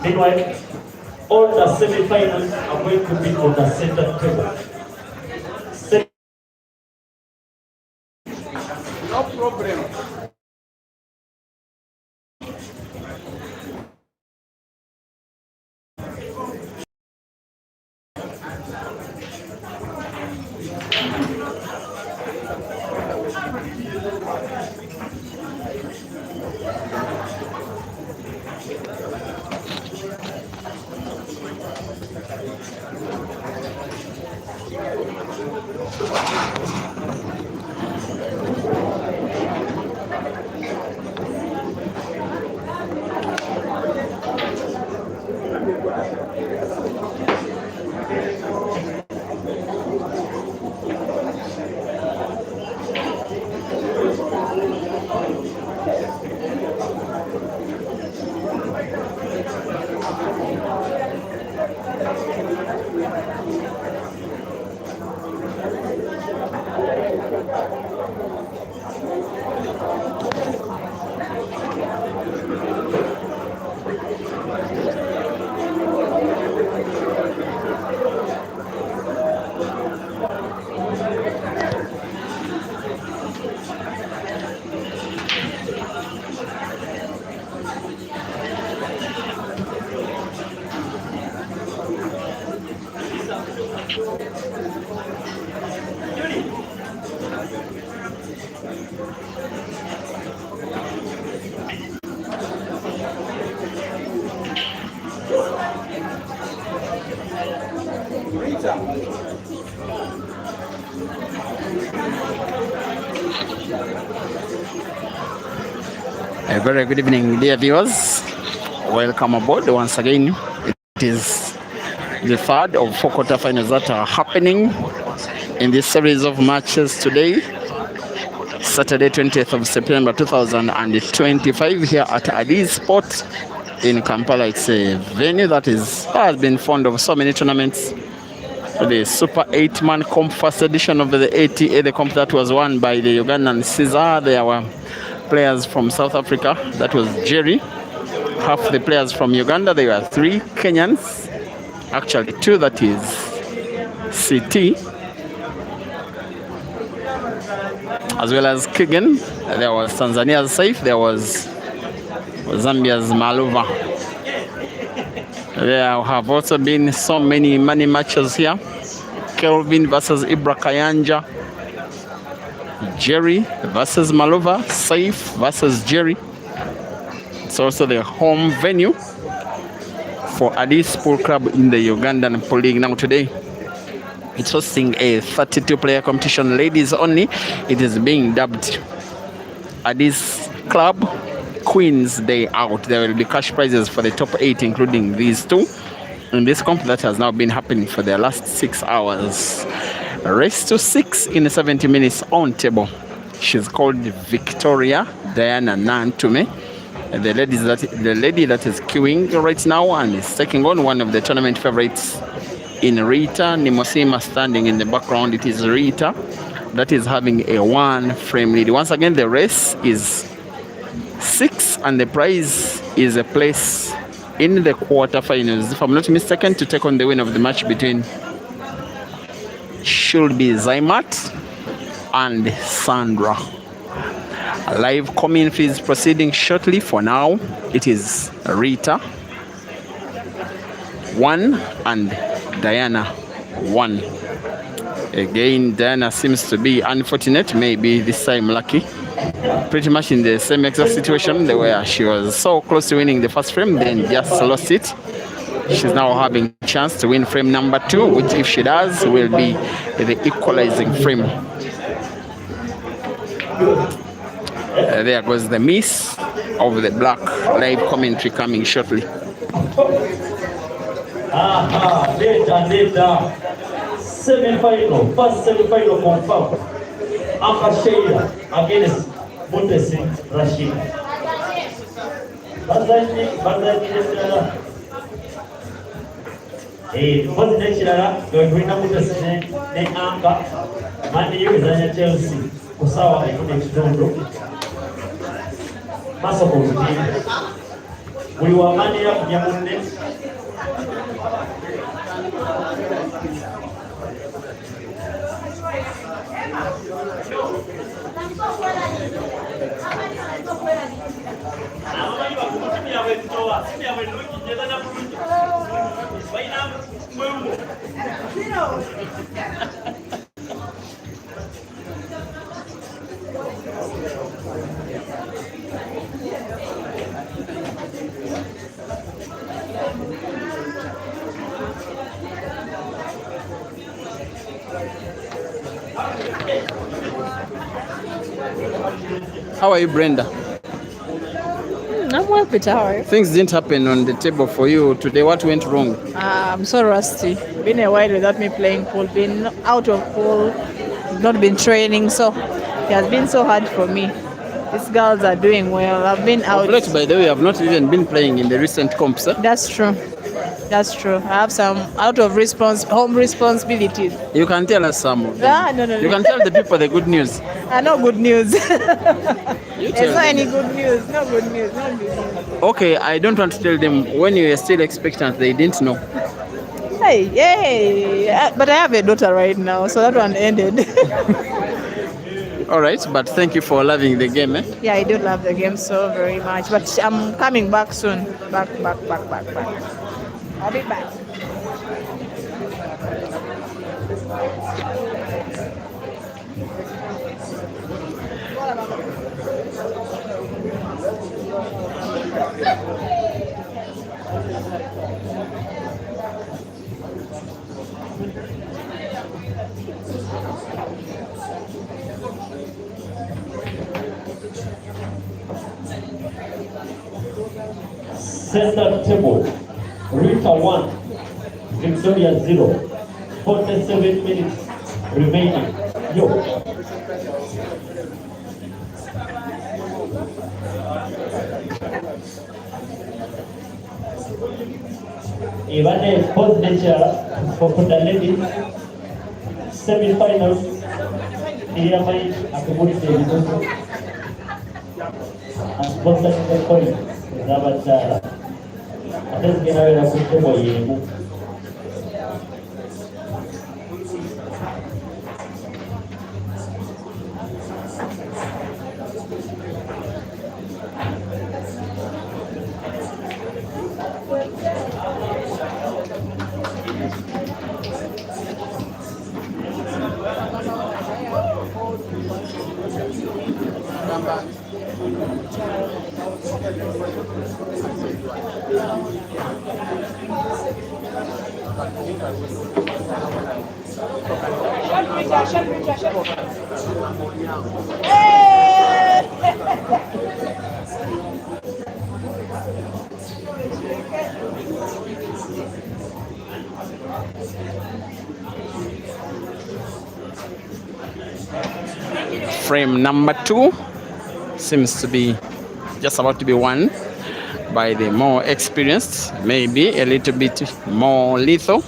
Meanwhile, all the semi-finals are going to be on the center table. No problem. Rita. A very good evening, dear viewers. Welcome aboard once again. It is the third of four quarterfinals that are happening in this series of matches today, Saturday 20th of September 2025, here at Adi's Sport in Kampala. It's a venue that has been fond of so many tournaments. The Super 8-man comp first edition of the ATA, the comp that was won by the Ugandan Caesar. There were players from South Africa, that was Jerry. Half the players from Uganda, there were 3 Kenyans, actually 2, that is CT, as well as Kigen. There was Tanzania's Saif, there was Zambia's Maluva. There have also been so many money matches here. Kelvin versus Ibra Kayanja, Jerry versus Maluva, Saif versus Jerry. It's also the home venue for Adi's Pool Club in the Ugandan Pool League. Now today, it's hosting a 32-player competition, ladies only. It is being dubbed Adi's Club Queen's Day Out. There will be cash prizes for the top 8, including these 2. In this comp that has now been happening for the last 6 hours. Race to 6 in 70 minutes on table. She's called Victoria Diana Nantume. The lady that is queuing right now and is taking on one of the tournament favorites in Rita Nimosima. Standing in the background, it is Rita that is having a 1-frame lead. Once again, the race is 6 and the prize is a place in the quarterfinals, if I'm not mistaken, to take on the winner of the match between should be Zaimat and Sandra. A live commentary is proceeding shortly. For now, it is Rita 1 and Diana 1. Again, Diana seems to be unfortunate, maybe this time lucky. Pretty much in the same exact situation where she was so close to winning the first frame, then just lost it. She's now having a chance to win frame number 2, which if she does will be the equalizing frame. There goes the miss of the black. Live commentary coming shortly. Semi-final, first semi-final confirmed. Akasheya against Mutesi Rashid. Bazanyi kirala. Bazanyi kirala, gwina Mutesi ne Anga. Mani yuzanya Chelsea. Kusawa ekune kidondo. Maso kumutini. Buli wa mani ya kunyamunne. How are you, Brenda? I'm well, Peter. How are you? Things didn't happen on the table for you today. What went wrong? I'm so rusty. Been a while without me playing pool. Been out of pool. Not been training, so it has been so hard for me. These girls are doing well. I've been out. Late, by the way, I've not even been playing in the recent comps. That's true. That's true. I have some out of home responsibilities. You can tell us some of them. No. You can tell the people the good news. No good news. There's not any them. good news. No good news. No good news. Okay, I don't want to tell them when you were still expectant, they didn't know. Hey, but I have a daughter right now, so that one ended. All right, but thank you for loving the game. Yeah, I do love the game so very much, but I'm coming back soon. Back. I'll be back. Center table, Rita 1, Victoria 0, 47 minutes remaining. Yo. Ivane Posnecha for the ladies semi-finals. Iyamai Akumuri Television and sponsoring the point. Zabachara. Atas kinawe na kutubo yemu. Frame number 2 seems to be just about to be won by the more experienced, maybe a little bit more lethal,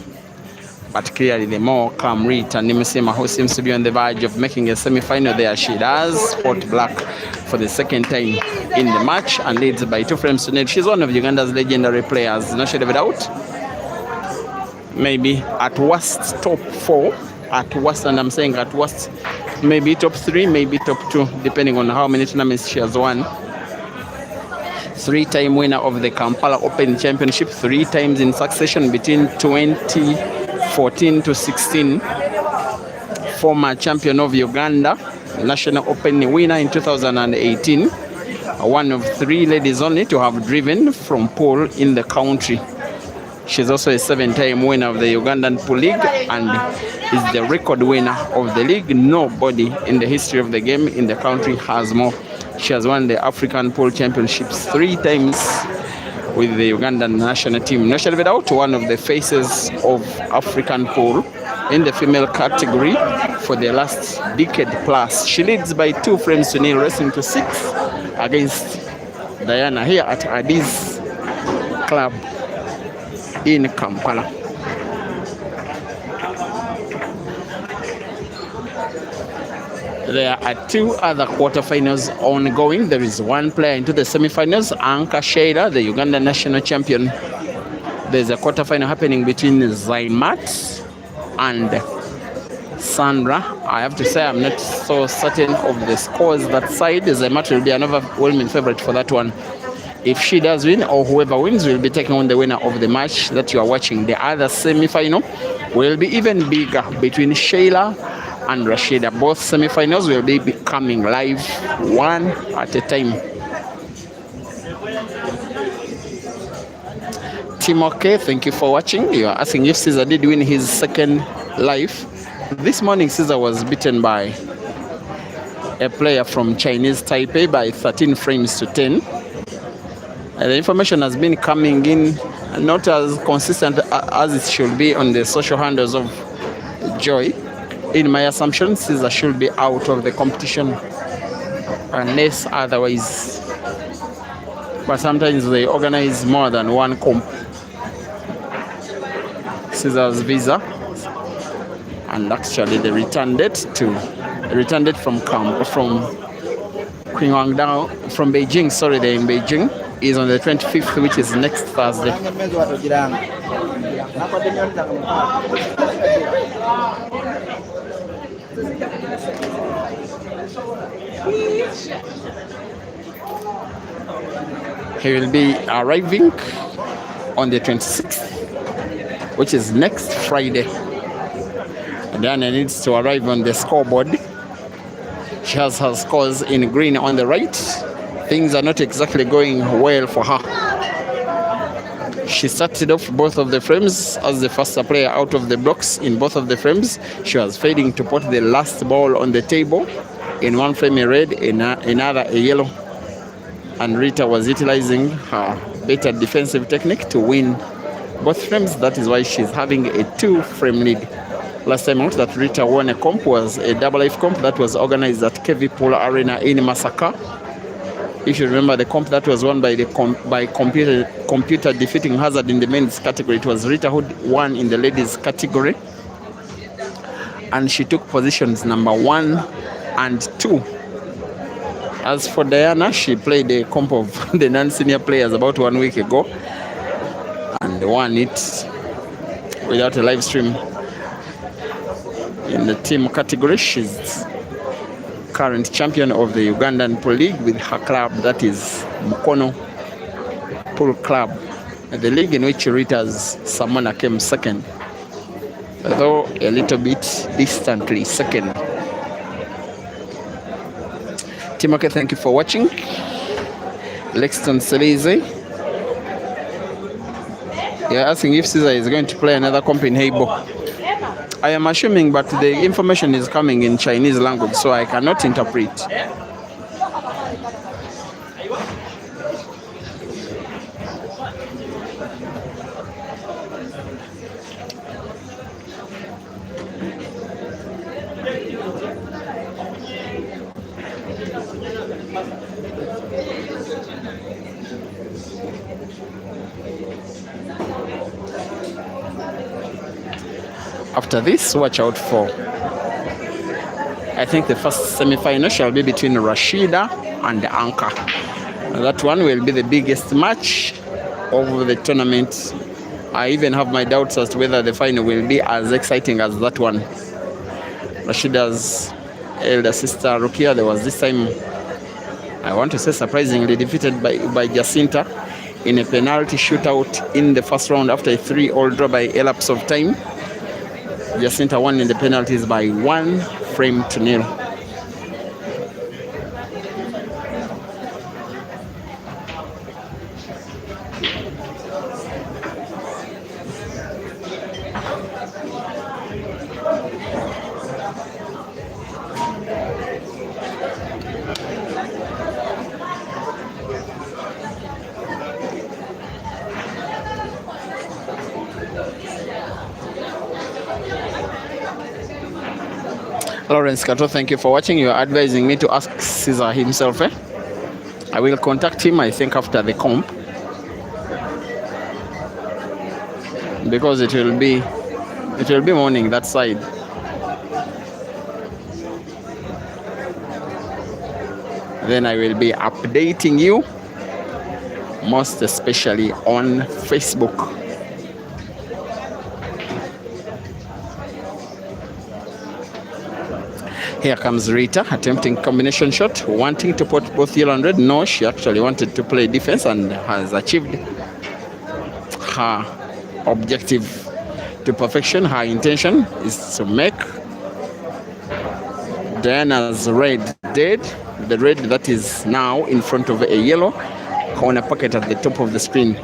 but clearly the more calm Rita Nimusima, who seems to be on the verge of making a semi-final there. She does fought black for the second time in the match and leads by 2 frames to nil. She's one of Uganda's legendary players, no shade of a doubt. Maybe at worst top 4, at worst, and I'm saying at worst, maybe top 3, maybe top 2, depending on how many tournaments she has won. 3-time winner of the Kampala Open Championship, 3 times in succession between 2014 to 16. Former champion of Uganda, National Open winner in 2018. One of 3 ladies only to have driven from pole in the country. She's also a 7-time winner of the Ugandan Pool League and is the record winner of the league. Nobody in the history of the game in the country has more. She has won the African Pool Championships 3 times with the Ugandan national team. No shadow of a doubt, one of the faces of African pool in the female category for the last decade plus. She leads by 2 frames to nil, racing to 6 against Diana here at Adi's club in Kampala. There are 2 other quarterfinals ongoing. There is 1 player into the semifinals, Anka Sheila, the Uganda national champion. There's a quarterfinal happening between Zaimat and Sandra. I have to say I'm not so certain of the scores that side. Zaimat will be an overwhelming favorite for that one. If she does win, or whoever wins will be taking on the winner of the match that you are watching. The other semi-final will be even bigger between Sheila and Rashida. Both semi-finals will be coming live, 1 at a time. Timoke, thank you for watching. You are asking if Caesar did win his second live. This morning Caesar was beaten by a player from Chinese Taipei by 13 frames to 10. The information has been coming in not as consistent as it should be on the social handles of Joy. In my assumption, Caesar should be out of the competition unless otherwise. But sometimes they organize more than one comp. Caesar's visa, and actually the return date from Qinhuangdao, from Beijing. Sorry, they're in Beijing. Is on the 25th, which is next Thursday. He will be arriving on the 26th, which is next Friday. Diana needs to arrive on the scoreboard. She has her scores in green on the right. Things are not exactly going well for her. She She started off both of the frames as the first player out of the blocks in both of the frames. She was failing to put the last ball on the table. In one frame a red, in another a yellow. And Rita was utilizing her better defensive technique to win both frames. That is why she's having a 2-frame lead. Last time out that Rita won a comp was a double life comp that was organized at KV Polo Arena in Masaka. If you remember the comp that was won by computer defeating Hazard in the men's category, it was Rita who won in the ladies category. And she took positions number 1 and 2. As for Diana, she played a comp of the non-senior players about 1 week ago and won it without a live stream. In the team category, she's current champion of the Ugandan Pool League with her club, that is Mukono Pool Club, the league in which Rita's Samona came second, though a little bit distantly second. Timoke, thank you for watching. Lexton Selize, you're asking if Caesar is going to play another comp in Heibo. I am assuming, but the information is coming in Chinese language, so I cannot interpret. After this, watch out for, I think the first semi-final shall be between Rashida and Anka. That one will be the biggest match of the tournament. I even have my doubts as to whether the final will be as exciting as that one. Rashida's elder sister Rukia, there was this time, I want to say surprisingly, defeated by Jacinta in a penalty shootout in the first round after a 3-all draw by elapse of time. Jacinta won in the penalties by 1 frame to 0. Lawrence Kato, thank you for watching. You are advising me to ask Caesar himself. I will contact him, I think, after the comp, because it will be morning that side. Then I will be updating you, most especially on Facebook. Here comes Rita, attempting combination shot, wanting to put both yellow and red. No, she actually wanted to play defense and has achieved her objective to perfection. Her intention is to make Diana's red dead, the red that is now in front of a yellow corner pocket at the top of the screen.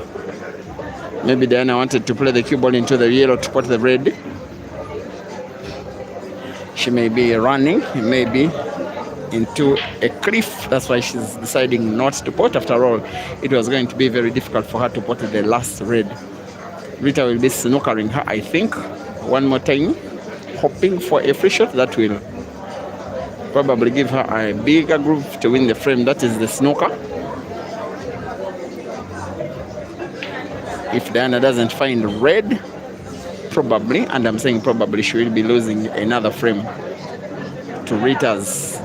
Maybe Diana wanted to play the cue ball into the yellow to put the red. She may be running, maybe into a cliff. That's why she's deciding not to pot. After all, it was going to be very difficult for her to pot the last red. Rita will be snookering her, I think, one more time, hoping for a free shot that will probably give her a bigger groove to win the frame. That is the snooker. If Diana doesn't find red, probably, and I'm saying probably, she will be losing another frame to Rita's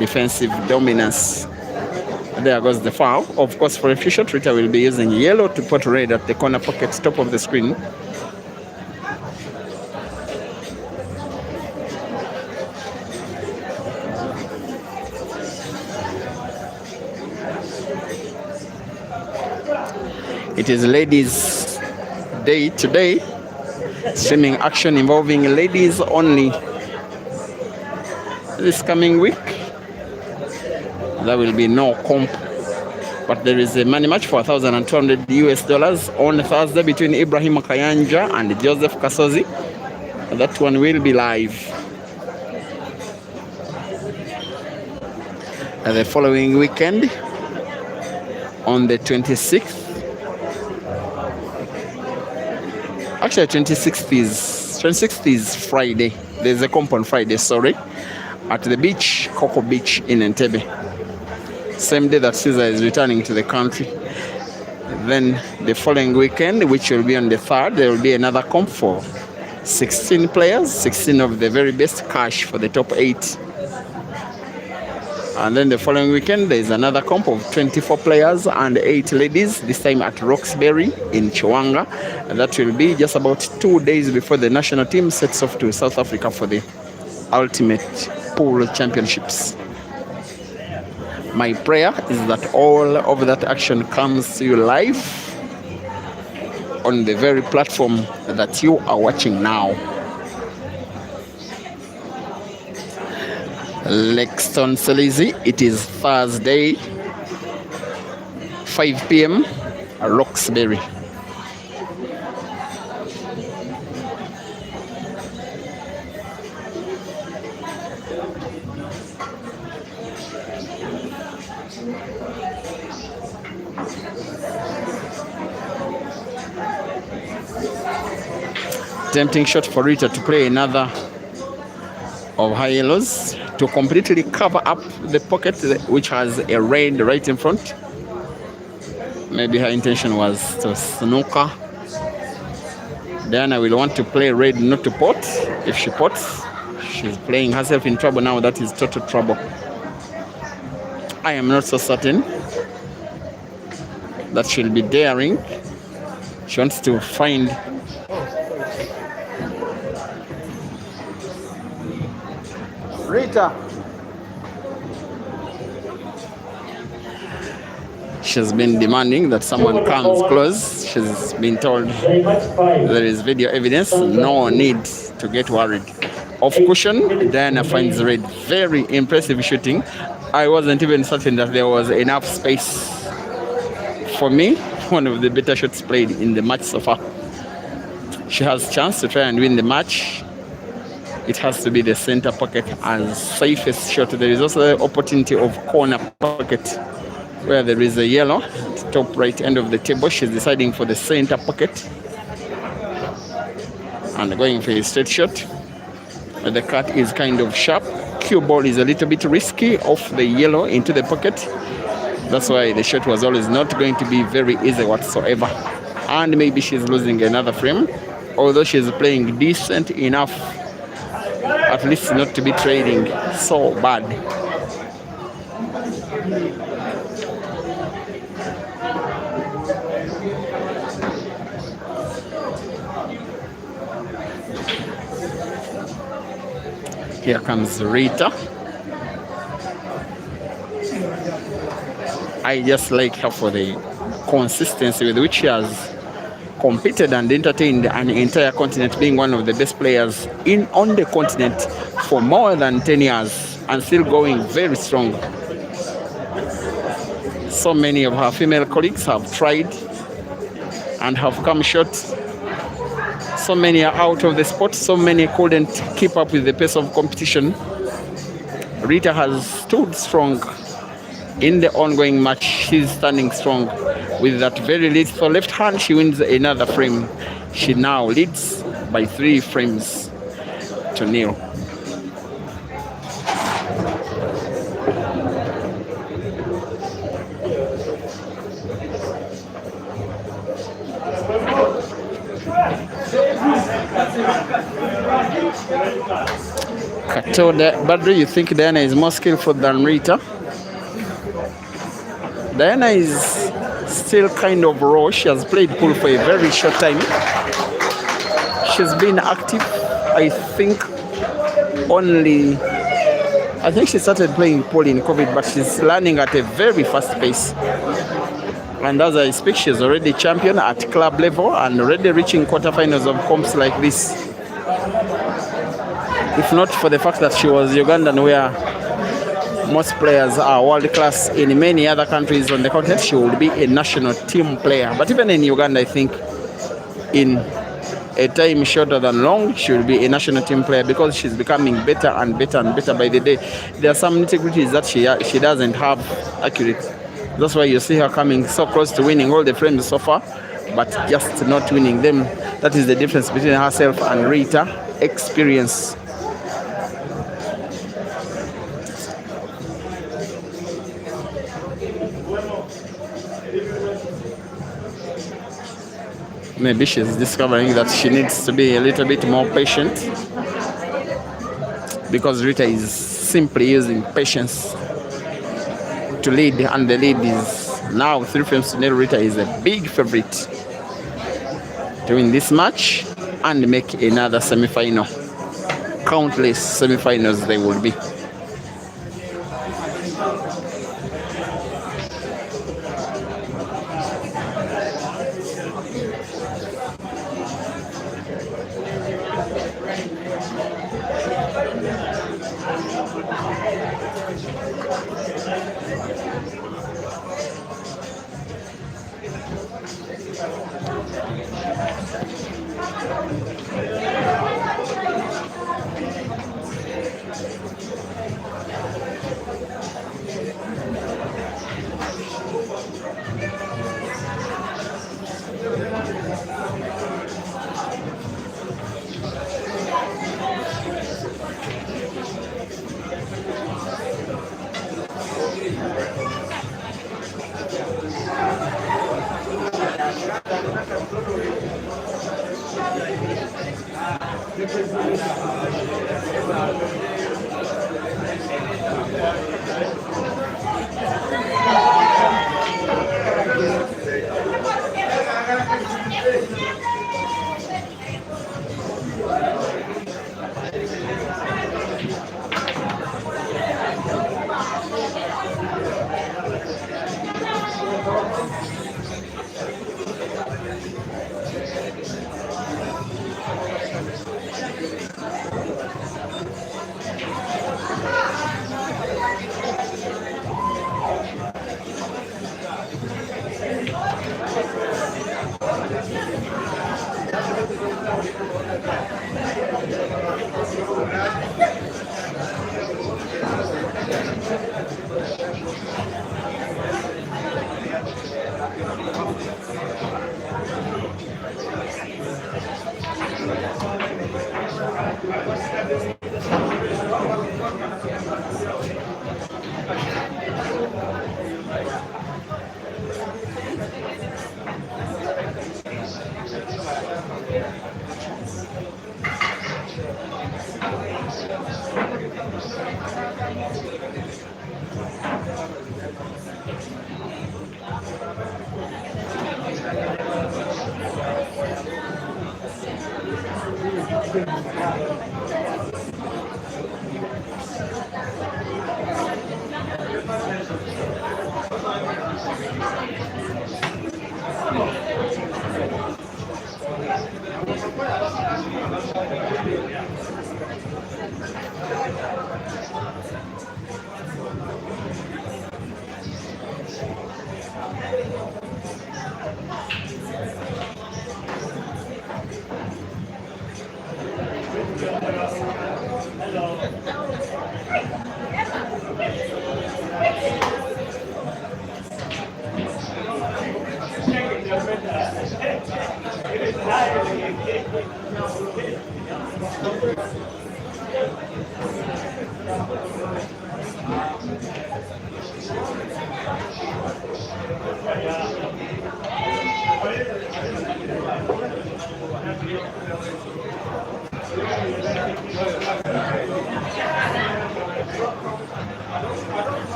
defensive dominance. There goes the foul. Of course, for a free shot, Rita will be using yellow to put red at the corner pocket top of the screen. It is ladies' day today. Streaming action involving ladies only this coming week. There will be no comp But there is a money match for $1,200 on Thursday between Ibrahim Kayanja and Joseph Kasozi. That one will be live. And the following weekend, on the 26th, actually 26th is Friday. There's a comp on Friday, sorry, at the beach, Coco Beach in Entebbe. Same day that Caesar is returning to the country. Then the following weekend, which will be on the 3rd, there will be another comp for 16 players, 16 of the very best, cash for the top 8. And then the following weekend, there is another comp of 24 players and 8 ladies, this time at Roxbury in Chowanga. And that will be just about 2 days before the national team sets off to South Africa for the Ultimate Pool Championships. My prayer is that all of that action comes to you live on the very platform that you are watching now. Lexton Selizi, it is Thursday, 5 p.m. at Roxbury. Tempting shot for Rita to play another of high yellows to completely cover up the pocket which has a red right in front. Maybe her intention was to snooker. Diana will want to play red not to pot. If she pots, she's playing herself in trouble now. That is total trouble. I am not so certain that she'll be daring. She wants to find Rita. She's been demanding that someone comes close. She's been told there is video evidence, no need to get worried. Off cushion, Diana finds red. Very impressive shooting. I wasn't even certain that there was enough space. For me, one of the better shots played in the match so far. She has a chance to try and win the match. It has to be the center pocket as safest shot. There is also the opportunity of corner pocket where there is a yellow at the top right end of the table. She's deciding for the center pocket and going for a straight shot. The cut is kind of sharp. Cue ball is a little bit risky off the yellow into the pocket. That's why the shot was always not going to be very easy whatsoever. And maybe she's losing another frame, although she's playing decent enough, at least not to be trading so bad. Here comes Rita. I just like her for the consistency with which she has competed and entertained an entire continent, being one of the best players on the continent for more than 10 years and still going very strong. So many of her female colleagues have tried and have come short. So many are out of the sport. So many couldn't keep up with the pace of competition. Rita has stood strong in the ongoing match. She's standing strong with that very lethal left hand. She wins another frame. She now leads by 3 frames to 0. Kato Badri, you think Diana is more skillful than Rita? Diana is still kind of raw. She has played pool for a very short time. She's been active, I think she started playing pool in COVID, but she's learning at a very fast pace. And as I speak, she's already champion at club level and already reaching quarterfinals of comps like this. If not for the fact that she was Ugandan, where most players are world class in many other countries on the continent, she will be a national team player. But even in Uganda, I think in a time shorter than long, she will be a national team player because she's becoming better and better and better by the day. There are some nitty-gritties that she doesn't have accurate. That's why you see her coming so close to winning all the frames so far, but just not winning them. That is the difference between herself and Rita. Experience. Maybe she's discovering that she needs to be a little bit more patient, because Rita is simply using patience to lead, and the lead is now 3 frames to nil. Rita is a big favorite to win this match and make another semi-final. Countless semi-finals they will be.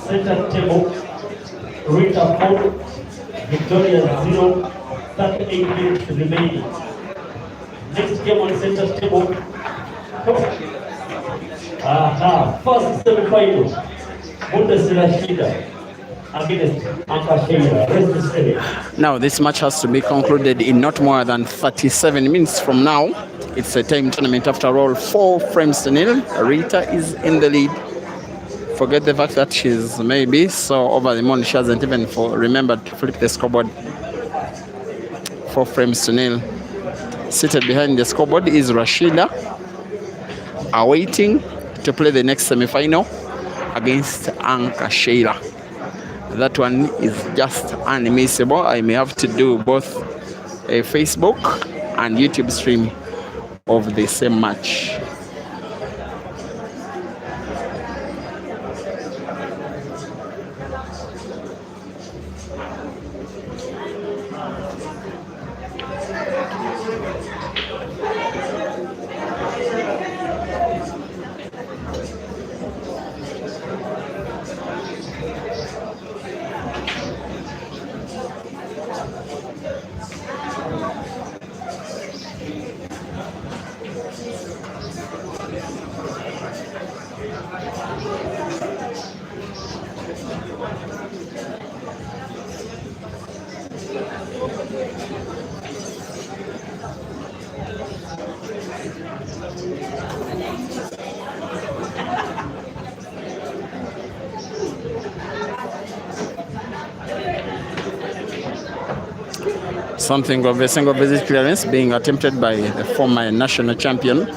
center table, Rita 4, Victoria 0, 38 minutes remaining. Next game on center table. First semi-final. Rashida against Ankashira. Rest steady. Now this match has to be concluded in not more than 37 minutes from now. It's a time tournament after all. 4 frames to nil. Rita is in the lead. Forget the fact that she's maybe so over the moon. She hasn't even remembered to flip the scoreboard. 4 frames to nil. Seated behind the scoreboard is Rashida, awaiting to play the next semi-final against Anka Sheila. That one is just unmissable. I may have to do both a Facebook and YouTube stream of the same match. Something of a single visit clearance being attempted by the former national champion.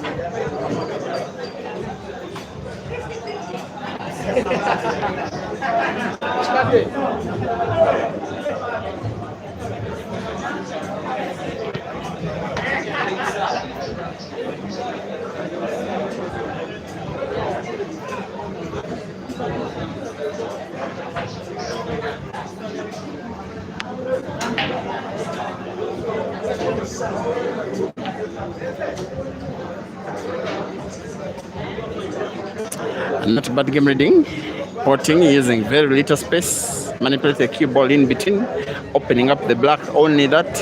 Not bad game reading, potting using very little space, manipulate the cue ball in between, opening up the black. Only that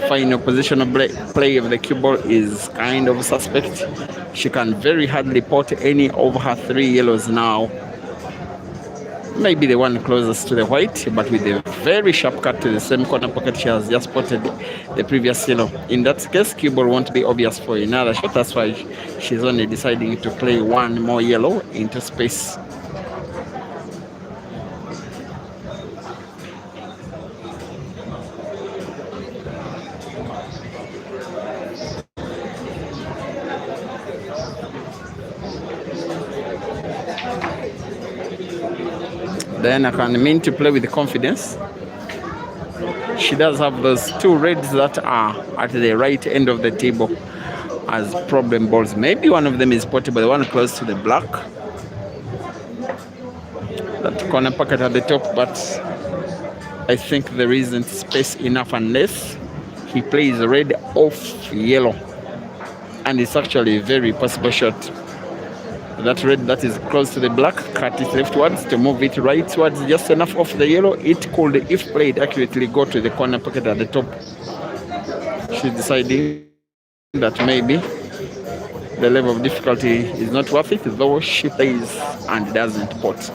final position of play of the cue ball is kind of suspect. She can very hardly pot any of her 3 yellows now. Maybe the one closest to the white, but with a very sharp cut to the same corner pocket she has just spotted the previous yellow. In that case, cue ball won't be obvious for another shot. That's why she's only deciding to play one more yellow into space. Diana can mean to play with confidence. She does have those 2 reds that are at the right end of the table as problem balls. Maybe one of them is potable, the one close to the black. That corner pocket at the top, but I think there isn't space enough unless he plays red off yellow. And it's actually a very possible shot. That red that is close to the black, cut it leftwards to move it rightwards just enough off the yellow. It could, if played accurately, go to the corner pocket at the top. She's deciding that maybe the level of difficulty is not worth it, though she plays and doesn't pot.